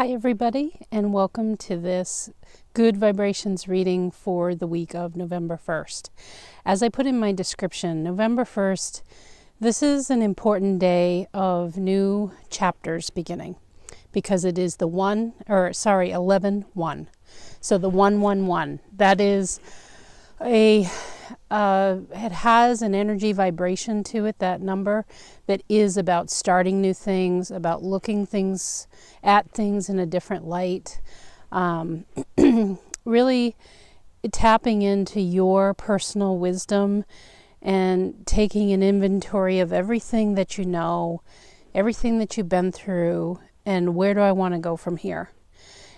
Hi everybody, and welcome to this Good Vibrations reading for the week of November 1st. As I put in my description, November 1st, this is an important day of new chapters beginning because it is the 11-1. So the 111, that is it has an energy vibration to it, that number, that is about starting new things, about looking at things in a different light, really tapping into your personal wisdom and taking an inventory of everything that you know, everything that you've been through, and where do I want to go from here.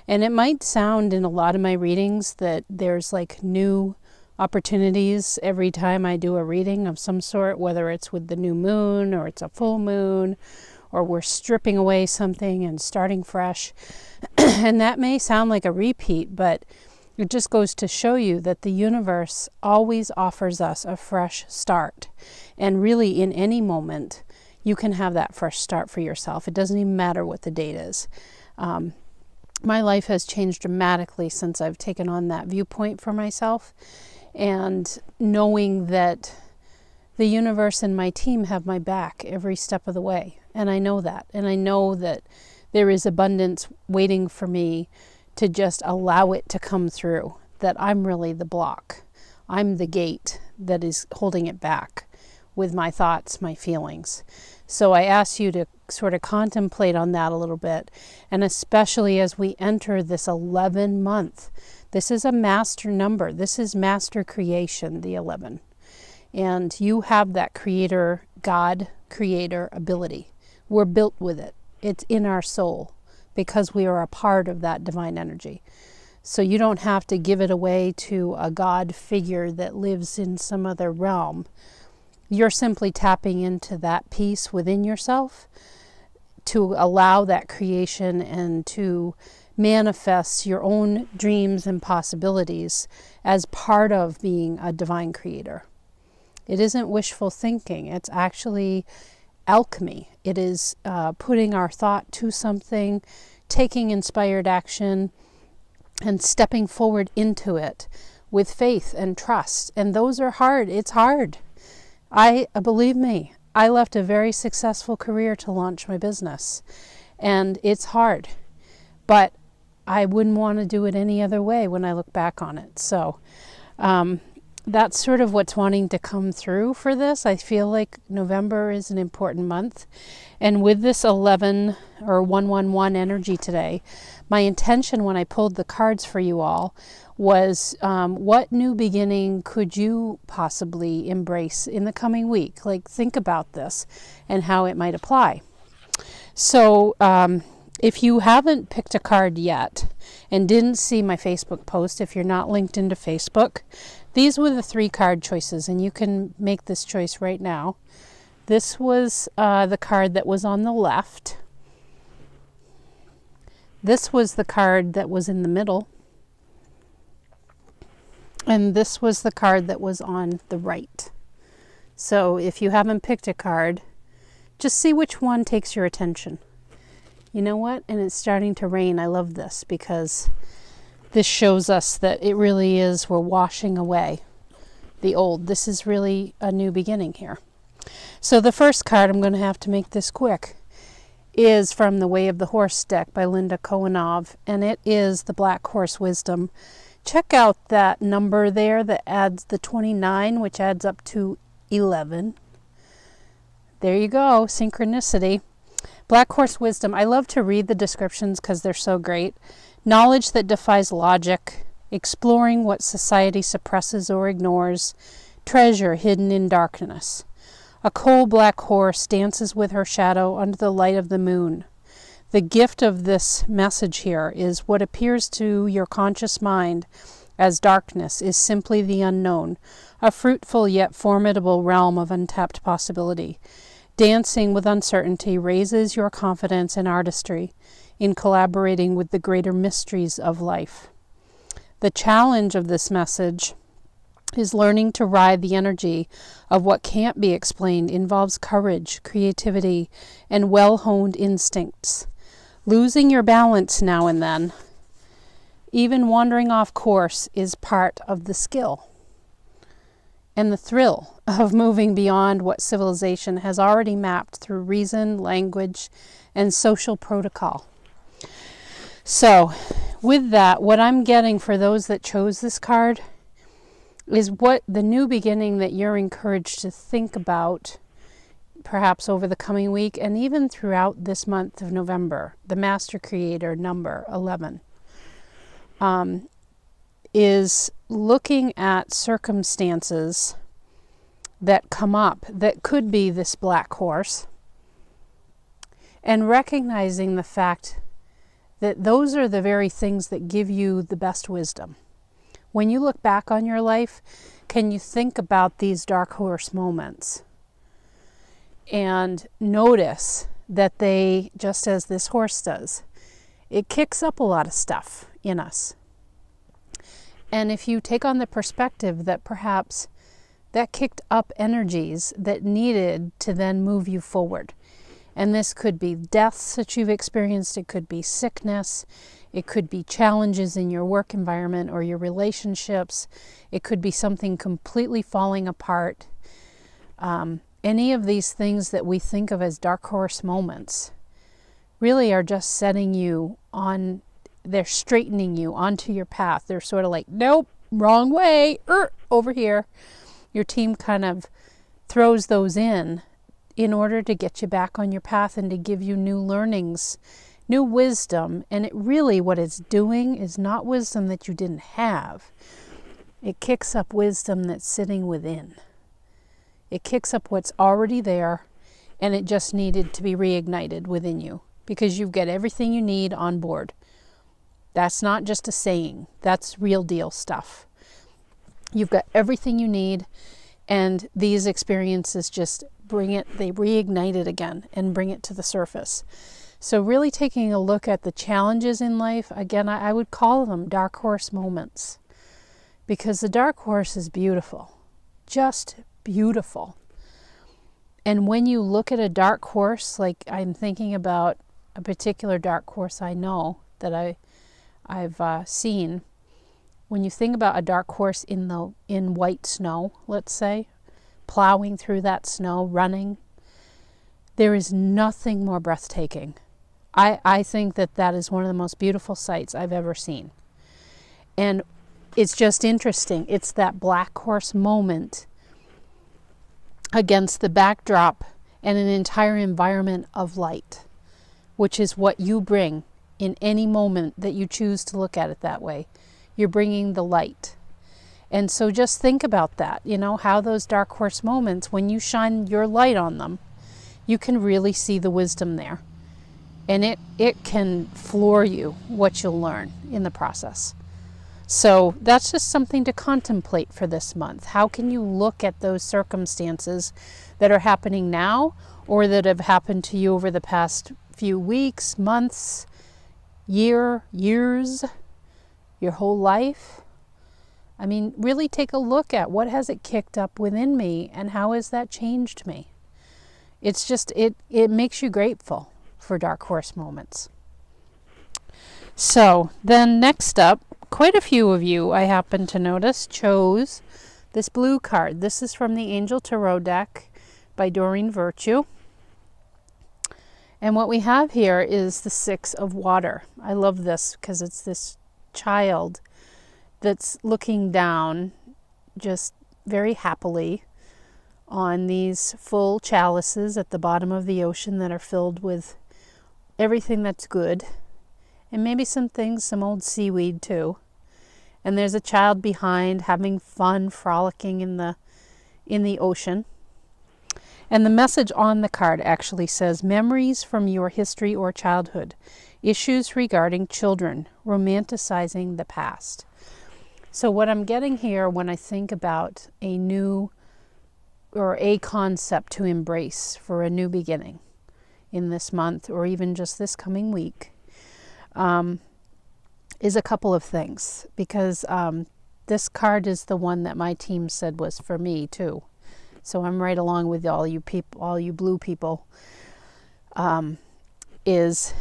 And it might sound in a lot of my readings that there's like new opportunities every time I do a reading of some sort, whether it's with the new moon or it's a full moon or we're stripping away something and starting fresh. And that may sound like a repeat, but it just goes to show you that the universe always offers us a fresh start. And really in any moment, you can have that fresh start for yourself. It doesn't even matter what the date is. My life has changed dramatically since I've taken on that viewpoint for myself. And knowing that the universe and my team have my back every step of the way. And I know that. And I know that there is abundance waiting for me to just allow it to come through. That I'm really the block. I'm the gate that is holding it back with my thoughts, my feelings. So I ask you to sort of contemplate on that a little bit. And especially as we enter this 11 month. This is a master number. This is master creation, the 11. And you have that creator, God creator ability. We're built with it. It's in our soul because we are a part of that divine energy. So you don't have to give it away to a God figure that lives in some other realm. You're simply tapping into that peace within yourself to allow that creation and to manifest your own dreams and possibilities as part of being a divine creator. It isn't wishful thinking. It's actually alchemy. It is putting our thought to something, taking inspired action, and stepping forward into it with faith and trust. And those are hard. It's hard. Believe me, I left a very successful career to launch my business. And it's hard. But I wouldn't want to do it any other way when I look back on it. So that's sort of what's wanting to come through for this. I feel like November is an important month. And with this 11 or 111 energy today, my intention when I pulled the cards for you all was what new beginning could you possibly embrace in the coming week? Like think about this and how it might apply. So if you haven't picked a card yet and didn't see my Facebook post, if you're not linked into Facebook, these were the 3 card choices, and you can make this choice right now. This was the card that was on the left. This was the card that was in the middle. And this was the card that was on the right. So if you haven't picked a card, just see which one takes your attention. You know what? And it's starting to rain. I love this because this shows us that it really is, we're washing away the old. This is really a new beginning here. So the first card, I'm going to have to make this quick, is from The Way of the Horse deck by Linda Kohanov, and it is the Black Horse Wisdom. Check out that number there that adds the 29, which adds up to 11. There you go, synchronicity. Black Horse Wisdom. I love to read the descriptions because they're so great. Knowledge that defies logic, exploring what society suppresses or ignores, treasure hidden in darkness. A coal black horse dances with her shadow under the light of the moon. The gift of this message here is what appears to your conscious mind as darkness is simply the unknown, a fruitful yet formidable realm of untapped possibility. Dancing with uncertainty raises your confidence and artistry in collaborating with the greater mysteries of life. The challenge of this message is learning to ride the energy of what can't be explained involves courage, creativity, and well-honed instincts. Losing your balance now and then, even wandering off course, is part of the skill and the thrill of moving beyond what civilization has already mapped through reason, language, and social protocol. So, with that, what I'm getting for those that chose this card is what the new beginning that you're encouraged to think about, perhaps over the coming week and even throughout this month of November, the Master Creator number 11, is looking at circumstances that come up that could be this black horse, and recognizing the fact that those are the very things that give you the best wisdom. When you look back on your life, can you think about these dark horse moments and notice that they, just as this horse does, it kicks up a lot of stuff in us. And if you take on the perspective that perhaps that kicked up energies that needed to then move you forward. And this could be deaths that you've experienced, it could be sickness, it could be challenges in your work environment or your relationships, it could be something completely falling apart. Any of these things that we think of as dark horse moments really are just setting you on, they're straightening you onto your path. They're sort of like, nope, wrong way, over here. Your team kind of throws those in order to get you back on your path and to give you new learnings, new wisdom. And it really, what it's doing is not wisdom that you didn't have. It kicks up wisdom that's sitting within. It kicks up what's already there, and it just needed to be reignited within you because you've got everything you need on board. That's not just a saying. That's real deal stuff. You've got everything you need, and these experiences just bring it, they reignite it again and bring it to the surface. So really taking a look at the challenges in life, again, I would call them dark horse moments, because the dark horse is beautiful, just beautiful. And when you look at a dark horse, like I'm thinking about a particular dark horse I know that I've seen. When you think about a dark horse in white snow, let's say, plowing through that snow, running, there is nothing more breathtaking. I think that is one of the most beautiful sights I've ever seen. And it's just interesting. It's that black horse moment against the backdrop and an entire environment of light, which is what you bring in any moment that you choose to look at it that way. You're bringing the light. And so just think about that, you know, how those dark horse moments, when you shine your light on them, you can really see the wisdom there. And it can floor you what you'll learn in the process. So that's just something to contemplate for this month. How can you look at those circumstances that are happening now or that have happened to you over the past few weeks, months, years, your whole life? I mean, really take a look at what has it kicked up within me and how has that changed me? It's just, it makes you grateful for dark horse moments. So then next up, quite a few of you, I happen to notice, chose this blue card. This is from the Angel Tarot deck by Doreen Virtue. And what we have here is the Six of Water. I love this because it's this child that's looking down just very happily on these full chalices at the bottom of the ocean that are filled with everything that's good, and maybe some things, some old seaweed too. And there's a child behind having fun, frolicking in the ocean. And the message on the card actually says, memories from your history or childhood, issues regarding children, romanticizing the past. So what I'm getting here when I think about a new or a concept to embrace for a new beginning in this month or even just this coming week is a couple of things, because this card is the one that my team said was for me too. So I'm right along with all you people, all you blue people, is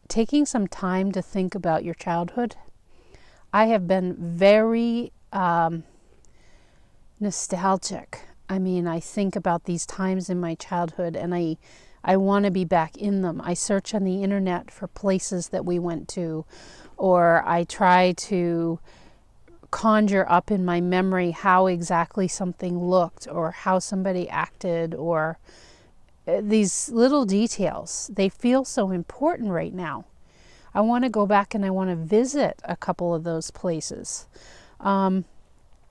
taking some time to think about your childhood. I have been very nostalgic. I mean, I think about these times in my childhood, and I want to be back in them. I search on the internet for places that we went to, or I try to conjure up in my memory how exactly something looked, or how somebody acted, or these little details. They feel so important right now. I want to go back and I want to visit a couple of those places.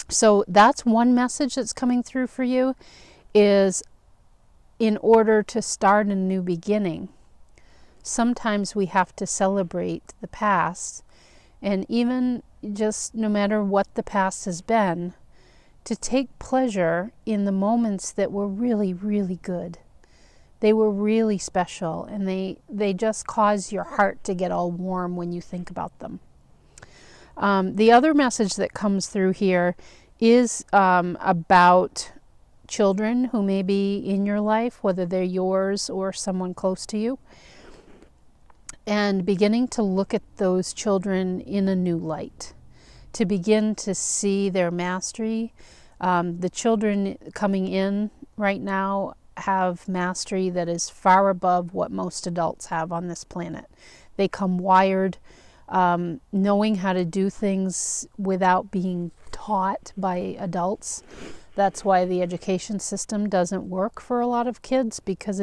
So that's one message that's coming through for you, is in order to start a new beginning, sometimes we have to celebrate the past, and even just no matter what the past has been, to take pleasure in the moments that were really, really good. They were really special, and they just cause your heart to get all warm when you think about them. The other message that comes through here is about children who may be in your life, whether they're yours or someone close to you, and beginning to look at those children in a new light, to begin to see their mastery. The children coming in right now have mastery that is far above what most adults have on this planet. They come wired, knowing how to do things without being taught by adults. That's why the education system doesn't work for a lot of kids, because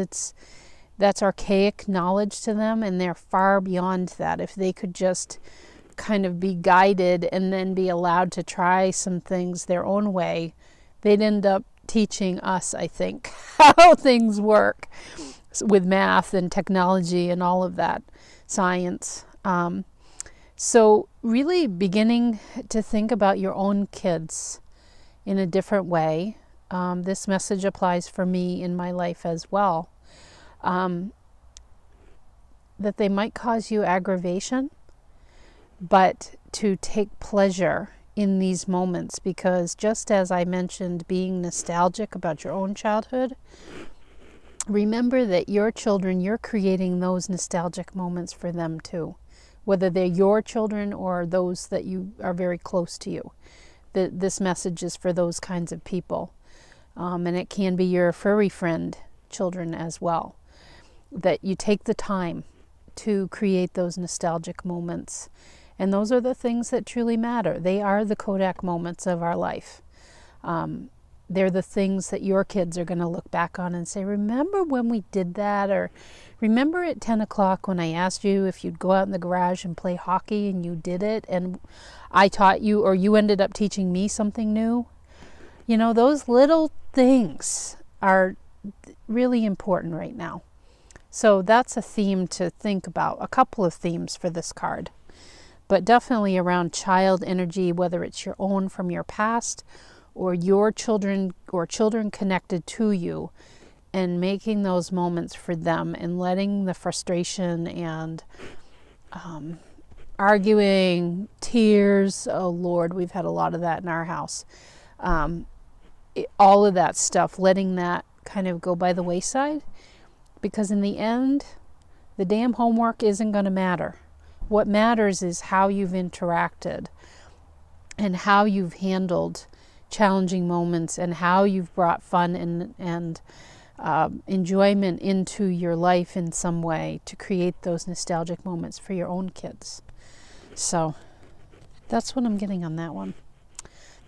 that's archaic knowledge to them, and they're far beyond that. If they could just kind of be guided and then be allowed to try some things their own way, they'd end up teaching us, I think, how things work with math and technology and all of that, science. So really beginning to think about your own kids in a different way. This message applies for me in my life as well. That they might cause you aggravation, but to take pleasure in these moments, because just as I mentioned, being nostalgic about your own childhood, remember that your children, you're creating those nostalgic moments for them too, whether they're your children or those that you are very close to you. This message is for those kinds of people. And it can be your furry friend children as well. That you take the time to create those nostalgic moments. And those are the things that truly matter. They are the Kodak moments of our life. They're the things that your kids are going to look back on and say, remember when we did that? Or remember at 10 o'clock when I asked you if you'd go out in the garage and play hockey and you did it, and I taught you, or you ended up teaching me something new? You know, those little things are really important right now. So that's a theme to think about, a couple of themes for this card. But definitely around child energy, whether it's your own from your past or your children or children connected to you, and making those moments for them and letting the frustration and arguing, tears, oh Lord, we've had a lot of that in our house. All of that stuff, letting that kind of go by the wayside, because in the end, the damn homework isn't going to matter. What matters is how you've interacted and how you've handled challenging moments and how you've brought fun and enjoyment into your life in some way to create those nostalgic moments for your own kids. So that's what I'm getting on that one.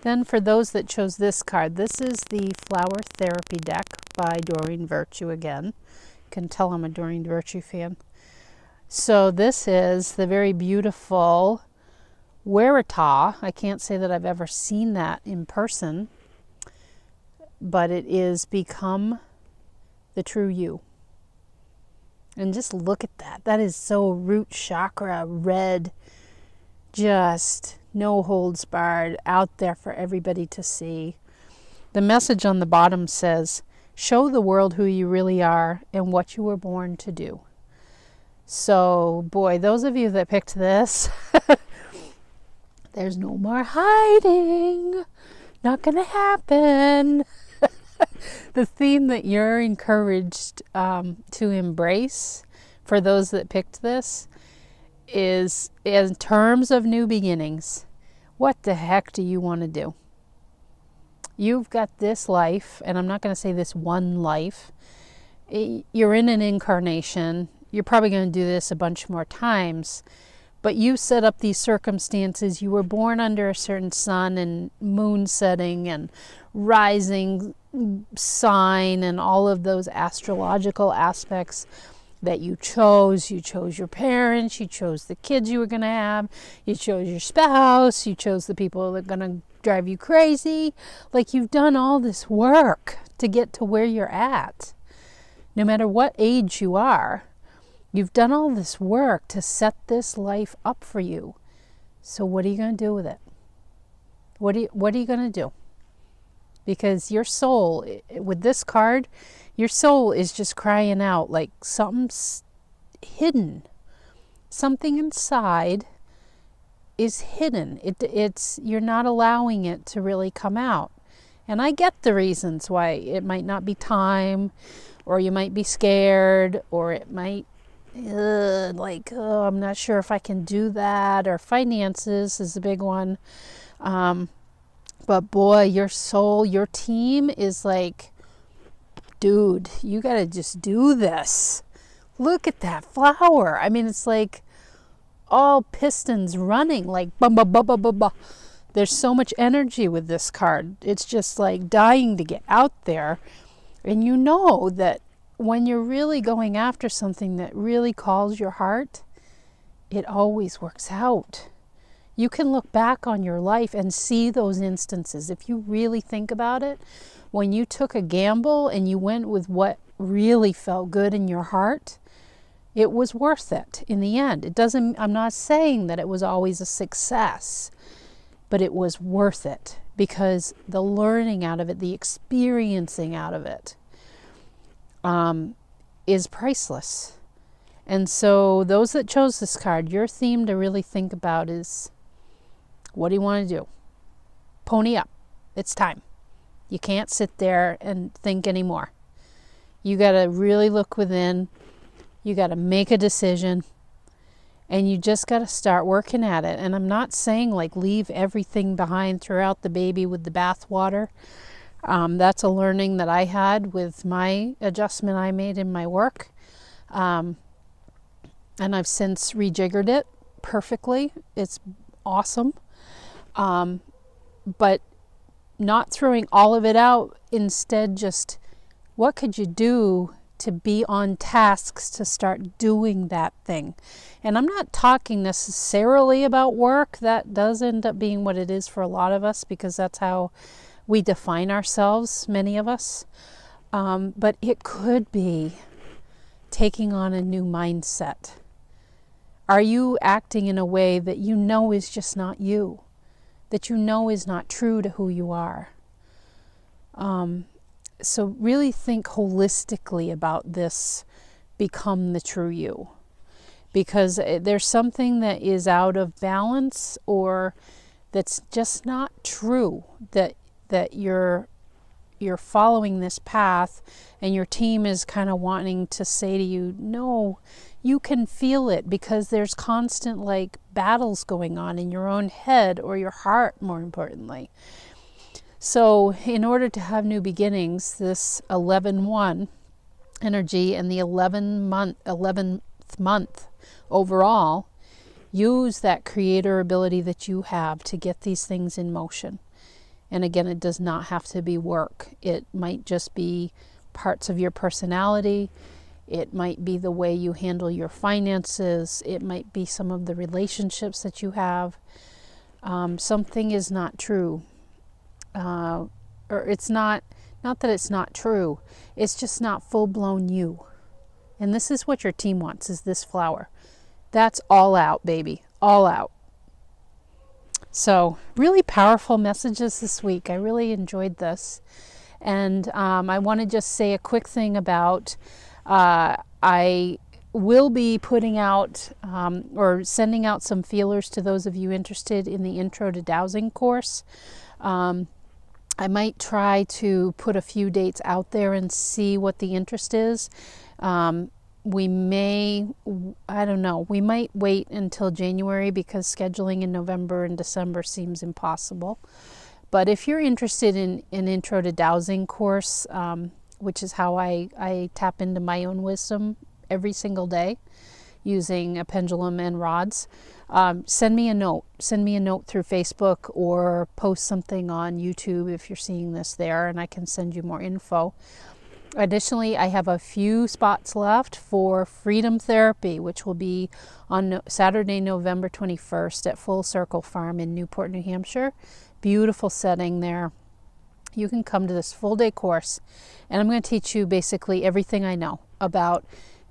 Then for those that chose this card, this is the Flower Therapy deck by Doreen Virtue again. You can tell I'm a Doreen Virtue fan. So this is the very beautiful Waratah. I can't say that I've ever seen that in person, but it is Become the True You. And just look at that. That is so root chakra red, just no holds barred, out there for everybody to see. The message on the bottom says, show the world who you really are and what you were born to do. So, boy, those of you that picked this, there's no more hiding. Not going to happen. The theme that you're encouraged to embrace for those that picked this is in terms of new beginnings, what the heck do you want to do? You've got this life, and I'm not going to say this one life. You're in an incarnation. You're probably going to do this a bunch more times, but you set up these circumstances. You were born under a certain sun and moon setting and rising sign and all of those astrological aspects that you chose. You chose your parents, you chose the kids you were going to have, you chose your spouse, you chose the people that are going to drive you crazy. Like, you've done all this work to get to where you're at. No matter what age you are, you've done all this work to set this life up for you. So what are you going to do with it? What are you going to do? Because your soul, with this card, your soul is just crying out like something's hidden. Something inside is hidden. It's you're not allowing it to really come out. And I get the reasons why. It might not be time, or you might be scared, or it might I'm not sure if I can do that, or finances is a big one. But boy, your soul, your team is like, dude, you got to just do this. Look at that flower. I mean, it's like all pistons running, like bum, bum, bum, bum, bum, bum. There's so much energy with this card. It's just like dying to get out there. And you know that when you're really going after something that really calls your heart, it always works out. You can look back on your life and see those instances. If you really think about it, when you took a gamble and you went with what really felt good in your heart, it was worth it in the end. I'm not saying that it was always a success, but it was worth it because the learning out of it, the experiencing out of it, is priceless. And so those that chose this card, your theme to really think about is, what do you want to do? Pony up. It's time. You can't sit there and think anymore. You got to really look within. You got to make a decision. And you just got to start working at it. And I'm not saying like leave everything behind, throw out the baby with the bathwater. That's a learning that I had with my adjustment I made in my work. And I've since rejiggered it perfectly. It's awesome. But not throwing all of it out, instead just what could you do to be on tasks to start doing that thing. And I'm not talking necessarily about work. That does end up being what it is for a lot of us because that's how we define ourselves, many of us. But it could be taking on a new mindset. Are you acting in a way that you know is just not you? That you know is not true to who you are? So really think holistically about this, become the true you. Because there's something that is out of balance or that's just not true, that you're following this path and your team is kind of wanting to say to you, no, you can feel it, because there's constant like battles going on in your own head or your heart, more importantly. So in order to have new beginnings, this 11-1 energy and the 11th month overall, use that creator ability that you have to get these things in motion. And again, it does not have to be work. It might just be parts of your personality. It might be the way you handle your finances. It might be some of the relationships that you have. Something is not true. Or it's not that it's not true. It's just not full-blown you. And this is what your team wants, is this flower. That's all out, baby. All out. So really powerful messages this week. I really enjoyed this. And I want to just say a quick thing about I will be putting out or sending out some feelers to those of you interested in the Intro to Dowsing course. I might try to put a few dates out there and see what the interest is. we may, I don't know, we might wait until January because scheduling in November and December seems impossible. But if you're interested in an Intro to Dowsing course, which is how I tap into my own wisdom every single day using a pendulum and rods, send me a note. Send me a note through Facebook or post something on YouTube if you're seeing this there, and I can send you more info. Additionally, I have a few spots left for Freedom Therapy, which will be on Saturday, November 21st at Full Circle Farm in Newport, New Hampshire. Beautiful setting there. You can come to this full day course, and I'm going to teach you basically everything I know about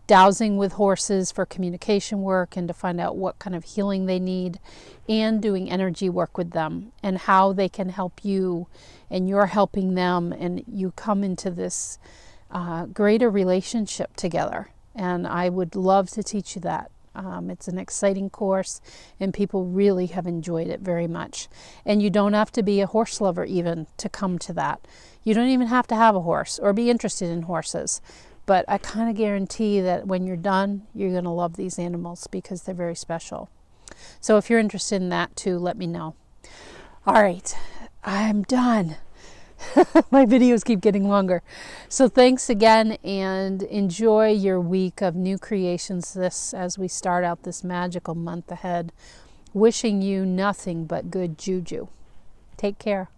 dowsing with horses for communication work and to find out what kind of healing they need, and doing energy work with them and how they can help you and you're helping them, and you come into this greater relationship together. And I would love to teach you that. It's an exciting course, and people really have enjoyed it very much. And you don't have to be a horse lover even to come to that. You don't even have to have a horse or be interested in horses. But I kind of guarantee that when you're done, you're going to love these animals because they're very special. So if you're interested in that too, let me know. All right, I'm done. My videos keep getting longer. So thanks again, and enjoy your week of new creations as we start out this magical month ahead. Wishing you nothing but good juju. Take care.